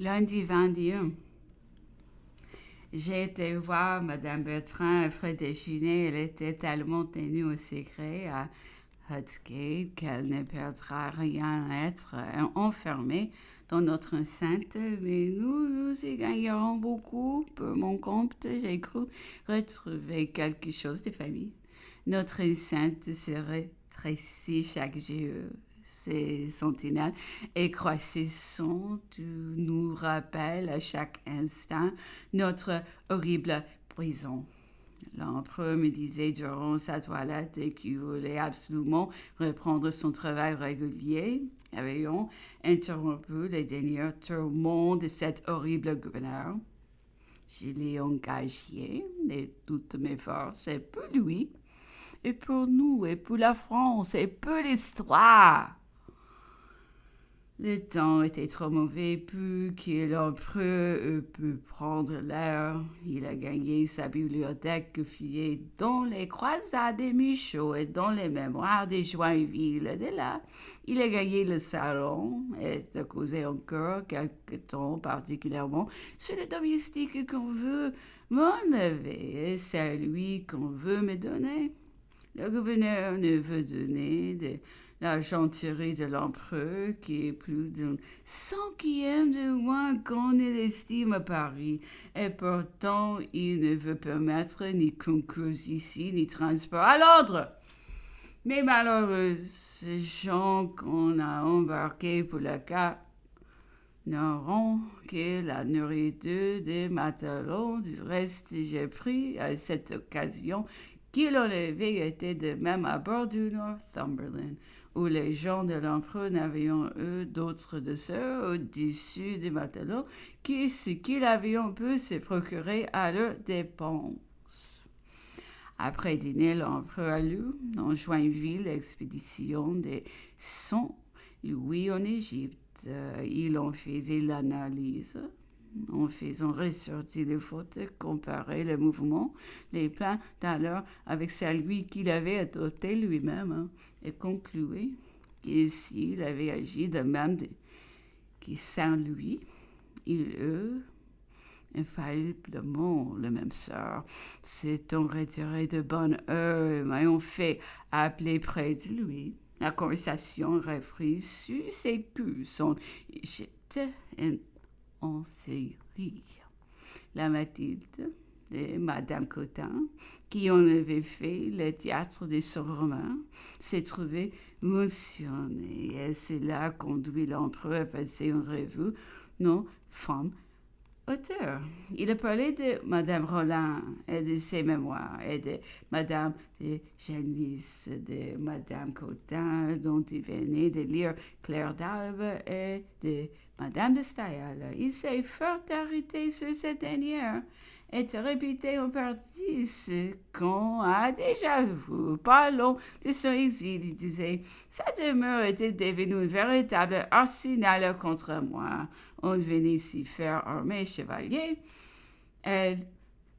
Lundi 21, j'ai été voir Madame Bertrand après déjeuner. Elle était tellement tenue au secret à Hudsgate qu'elle ne perdra rien à être enfermée dans notre enceinte. Mais nous y gagnerons beaucoup. Pour mon compte, j'ai cru retrouver quelque chose de famille. Notre enceinte serait rétrécie chaque jour. Ces sentinelles et croissantes nous rappellent à chaque instant notre horrible prison. L'empereur me disait durant sa toilette qu'il voulait absolument reprendre son travail régulier. Avions interrompu les derniers tourments de cet horrible gouverneur. Je l'ai engagé de toutes mes forces, et pour lui, et pour nous, et pour la France, et pour l'histoire. Le temps était trop mauvais pour que l'empereur pu prendre l'air. Il a gagné sa bibliothèque fouillée dans les croisades des Michaud et dans les mémoires des Joinville. De là, il a gagné le salon et a causé encore quelque temps particulièrement sur le domestique qu'on veut m'enlever et celui qu'on veut me donner. Le gouverneur ne veut donner de l'argenterie de l'empereur qui est plus d'un centième de moins qu'on ne l'estime à Paris. Et pourtant, il ne veut permettre ni concours ici, ni transport à l'ordre. Mais malheureux, ces gens qu'on a embarqués pour le cas n'auront que la nourriture des matelots. Du reste, j'ai pris à cette occasion qu'il avait été de même à bord du Northumberland, où les gens de l'empereur n'avaient eu d'autres de ceux au-dessus des matelots que ce qu'ils avaient pu se procurer à leur dépense. Après dîner, l'empereur a lu dans Joinville l'expédition des 100 Louis en Égypte. Il en faisait l'analyse en faisant ressortir les fautes, comparer les mouvements, les plans d'alors avec celui qu'il avait adopté lui-même, et concluait que s'il avait agi de même que Saint-Louis, il eut infailliblement le même sort. S'étant retiré de bonne heure, m'ayant fait appeler près de lui. La conversation reprit sur ses puces en Égypte et en Syrie. La Mathilde de Madame Cotin, qui en avait fait le théâtre de son roman, s'est trouvée mentionnée et cela conduit l'empereur à passer en revue nos femmes auteurs. Il a parlé de Madame Roland et de ses mémoires et de Madame de Genlis, de Madame Cotin, dont il venait de lire Claire d'Albe, et de Madame de Staël. Il s'est fort arrêté sur cette dernière et de répéter en partie ce qu'on a déjà vu. Parlons de son exil, il disait. Sa demeure était devenue un véritable arsenal contre moi. On venait s'y faire armer chevalier. Elle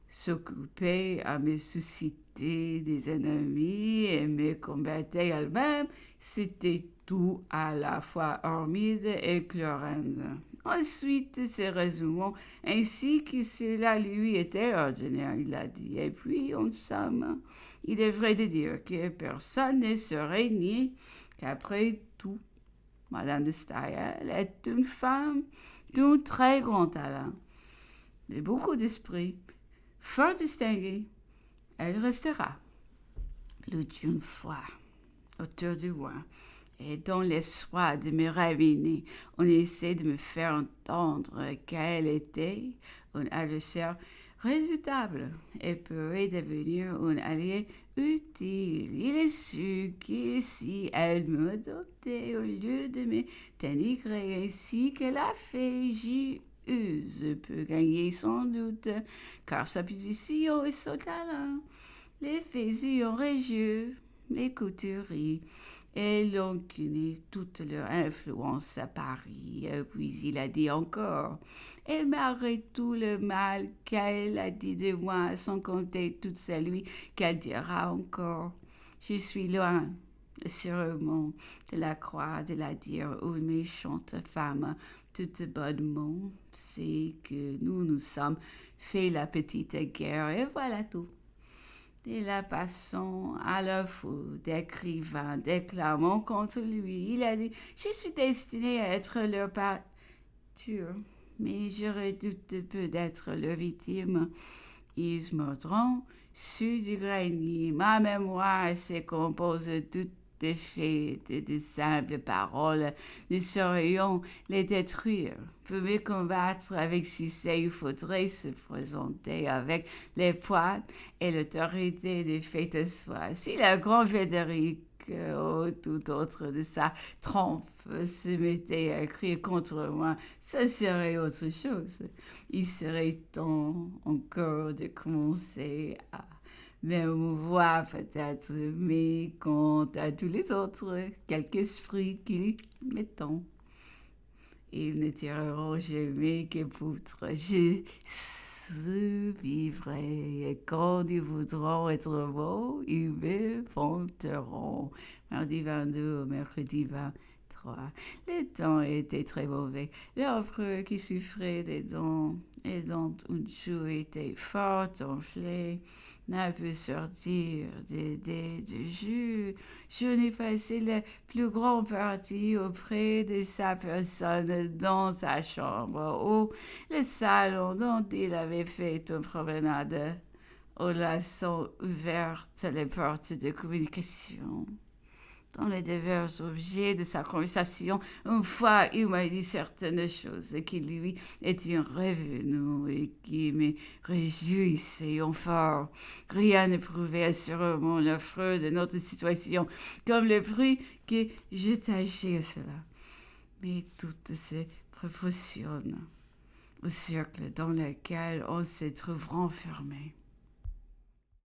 s'occupait à me susciter des ennemis et me combattait elle-même. C'était tout à la fois Hormide et Chlorinde. Ensuite, se résumons ainsi que cela lui était ordinaire, il a dit. Et puis, en somme, il est vrai de dire que personne ne saurait nier qu'après tout, Madame de Staël est une femme d'un très grand talent, de beaucoup d'esprit, fort distinguée. Elle restera plus d'une fois autour du roi. Et dans l'espoir de me raviner, on essaie de me faire entendre qu'elle était un adversaire redoutable et pourrait devenir un allié utile. Il est sûr que si elle m'adoptait au lieu de me dénigrer ainsi qu'elle a fait, j'y use peut gagner sans doute, car sa position et son talent, les faisions religieux, les couturiers, et l'on connaît toute leur influence à Paris. Puis il a dit encore, et malgré tout le mal qu'elle a dit de moi, sans compter tout celui qu'elle dira encore, je suis loin, sûrement, de la croire, de la dire une méchante femme, Tout bon mot, c'est que nous sommes fait la petite guerre et voilà tout. Et la passons à la foule d'écrivains déclamant contre lui. Il a dit, je suis destiné à être leur pâture, mais je redoute peu d'être leur victime. Ils mordront sur du grenier. Ma mémoire se compose de toutes des faits, de simples paroles. Nous saurions les détruire. Pour me combattre avec succès, il faudrait se présenter avec les poids et l'autorité des faits de soi. Si le grand Frédéric ou tout autre de sa trompe se mettait à crier contre moi, ce serait autre chose. Il serait temps encore de commencer à m'émouvoir peut-être, mais quant à tous les autres, quelque esprit qu'ils mettent, ils ne tireront jamais que poutre. Je survivrai, et quand ils voudront être beaux, ils me vanteront. Mardi 22 au mercredi 23. Le temps était très mauvais. L'empereur qui souffrait des dents et dont une joue était fort enflée n'a pu sortir des jus. Je n'ai passé la plus grande partie auprès de sa personne dans sa chambre ou le salon dont il avait fait une promenade où là sont ouvertes les portes de communication. Dans les divers objets de sa conversation, une fois, il m'a dit certaines choses qui lui étaient revenues et qui me réjouissaient enfin. Rien ne prouvait assurément l'affreux de notre situation, comme le prix que j'attachais à cela. Mais tout se proportionne au cercle dans lequel on se trouve renfermé.